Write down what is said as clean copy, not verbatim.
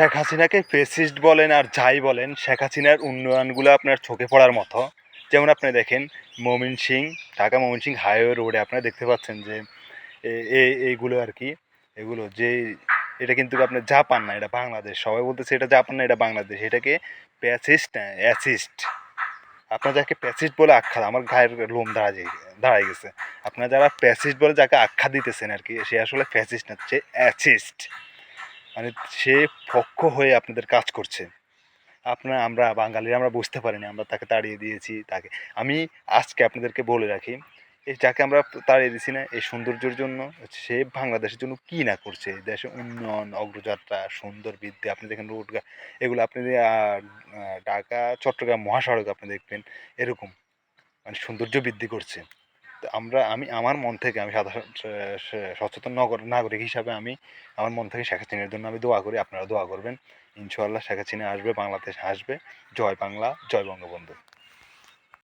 শেখ হাসিনাকে ফেসিস্ট বলেন আর যাই বলেন, শেখ হাসিনার উন্নয়নগুলো আপনার চোখে পড়ার মতো। যেমন আপনি দেখেন ময়মনসিংহ, ঢাকা ময়মনসিংহ হাইওয়ে রোডে আপনারা দেখতে পাচ্ছেন যে এইগুলো আর কি, এগুলো যে এটা কিন্তু আপনার জাপান না, এটা বাংলাদেশ। সবাই বলতেছে এটা জাপান না, এটা বাংলাদেশ। এটাকে প্যাসিস্ট না অ্যাসিস্ট, আপনার যাকে প্যাসিস্ট বলে আখ্যা, আমার গায়ের লোম দাঁড়ায় গেছে। আপনারা যারা প্যাসিস্ট বলে যাকে আখ্যা দিতেছেন আর কি, সে আসলে ফ্যাসিস্ট না, সে অ্যাসিস্ট। মানে সে পক্ষ হয়ে আপনাদের কাজ করছে। আমরা বাঙালিরা আমরা বুঝতে পারিনি, আমরা তাকে তাড়িয়ে দিয়েছি। আমি আজকে আপনাদেরকে বলে রাখি, এই যাকে আমরা তাড়িয়ে দিছি না, এই সৌন্দর্যের জন্য, সে বাংলাদেশের জন্য কী না করছে। দেশের উন্নয়ন, অগ্রযাত্রা, সুন্দর বৃদ্ধি, আপনি দেখেন রোড, এগুলো আপনি ঢাকা চট্টগ্রাম মহাসড়ক আপনি দেখবেন এরকম, মানে সৌন্দর্য বৃদ্ধি করছে। তো আমি আমার মন থেকে, আমি সাধারণ সচেতন নাগরিক হিসাবে আমি আমার মন থেকে শেখ হাসিনার জন্য আমি দোয়া করি। আপনারা দোয়া করবেন, ইনশাআল্লাহ শেখ হাসিনা আসবে, বাংলাদেশ আসবে। জয় বাংলা, জয় বঙ্গবন্ধু।